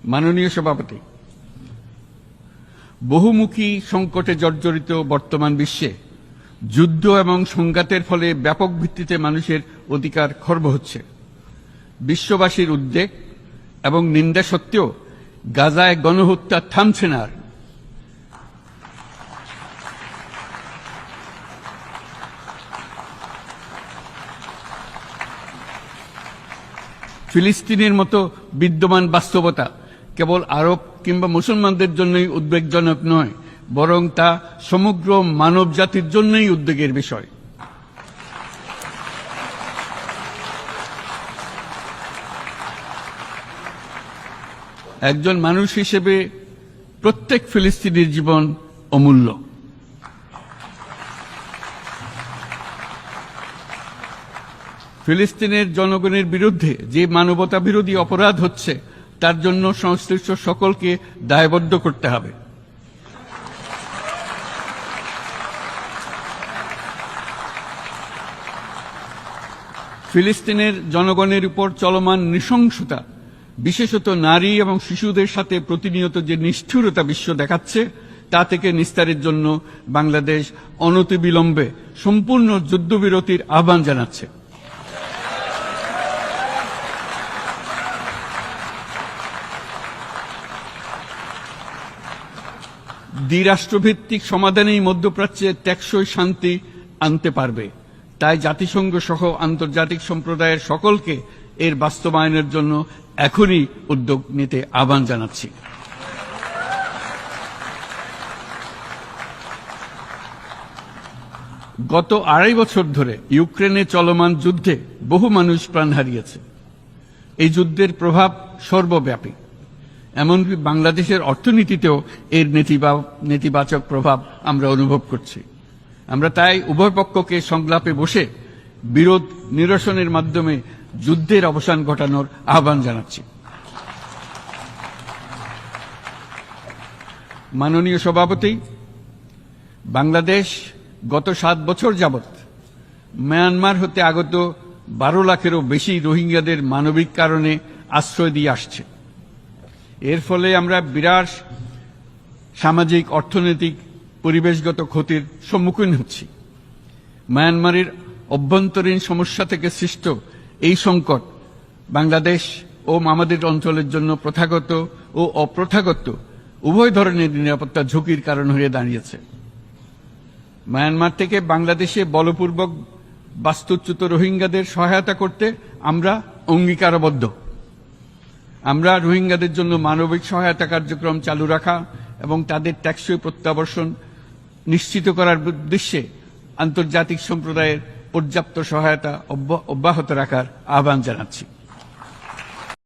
মাননীয় সভাপতি, বহুমুখী সংকটে জর্জরিত বর্তমান বিশ্বে যুদ্ধ এবং সংঘাতের ফলে ব্যাপক ভিত্তিতে মানুষের অধিকার খর্ব হচ্ছে। বিশ্ববাসীর উদ্বেগ এবং নিন্দা সত্ত্বেও গাজায় গণহত্যা থামছে না। ফিলিস্তিনের মতো বিদ্যমান বাস্তবতা কেবল আরব কিংবা মুসলমানদের জন্যই উদ্বেগজনক নয়, বরং তা সমগ্র মানব জাতির জন্যই উদ্বেগের বিষয়। একজন মানুষ হিসেবে প্রত্যেক ফিলিস্তিনির জীবন অমূল্য। ফিলিস্তিনের জনগণের বিরুদ্ধে যে মানবতা বিরোধী অপরাধ হচ্ছে তার জন্য সংশ্লিষ্ট সকলকে দায়বদ্ধ করতে হবে। ফিলিস্তিনের জনগণের উপর চলমান নৃশংসতা, বিশেষত নারী এবং শিশুদের সাথে প্রতিনিয়ত যে নিষ্ঠুরতা বিশ্ব দেখাচ্ছে, তা থেকে নিস্তারের জন্য বাংলাদেশ অনতিবিলম্বে সম্পূর্ণ যুদ্ধবিরতির আহ্বান জানাচ্ছে। দ্বিরাষ্ট্রভিত্তিক সমাধানেই মধ্যপ্রাচ্যে টেকসই শান্তি আনতে পারবে। তাই জাতিসংঘ সহ আন্তর্জাতিক সম্প্রদায়ের সকলকে এর বাস্তবায়নের জন্য এখনই উদ্যোগ নিতে আহ্বান জানাচ্ছি। গত 2.5 বছর ধরে ইউক্রেনে চলমান যুদ্ধে বহু মানুষ প্রাণ হারিয়েছে। এই যুদ্ধের প্রভাব সর্বব্যাপী, এমনকি বাংলাদেশের অর্থনীতিতেও এর নেতিবাচক প্রভাব আমরা অনুভব করছি। আমরা তাই উভয় পক্ষকে সংলাপে বসে বিরোধ নিরসনের মাধ্যমে যুদ্ধের অবসান ঘটানোর আহ্বান জানাচ্ছি। মাননীয় সভাপতি, বাংলাদেশ গত 7 বছর যাবৎ মিয়ানমার হতে আগত 12 লাখেরও বেশি রোহিঙ্গাদের মানবিক কারণে আশ্রয় দিয়ে আসছে। এর ফলে আমরা বিরাট সামাজিক, অর্থনৈতিক, পরিবেশগত ক্ষতির সম্মুখীন হচ্ছি। মিয়ানমারের অভ্যন্তরীণ সমস্যা থেকে সৃষ্ট এই সংকট বাংলাদেশ ও আমাদের অঞ্চলের জন্য প্রথাগত ও অপ্রথাগত উভয় ধরনের নিরাপত্তা ঝুঁকির কারণ হয়ে দাঁড়িয়েছে। মিয়ানমার থেকে বাংলাদেশে বলপূর্বক বাস্তুচ্যুত রোহিঙ্গাদের সহায়তা করতে আমরা অঙ্গীকারবদ্ধ। আমরা রোহিঙ্গাদের জন্য মানবিক সহায়তা কার্যক্রম চালু রাখা এবং তাদের টেকসই প্রত্যাবর্তন নিশ্চিত করার উদ্দেশ্যে আন্তর্জাতিক সম্প্রদায়ের পর্যাপ্ত সহায়তা অব্যাহত রাখার আহ্বান জানাচ্ছি।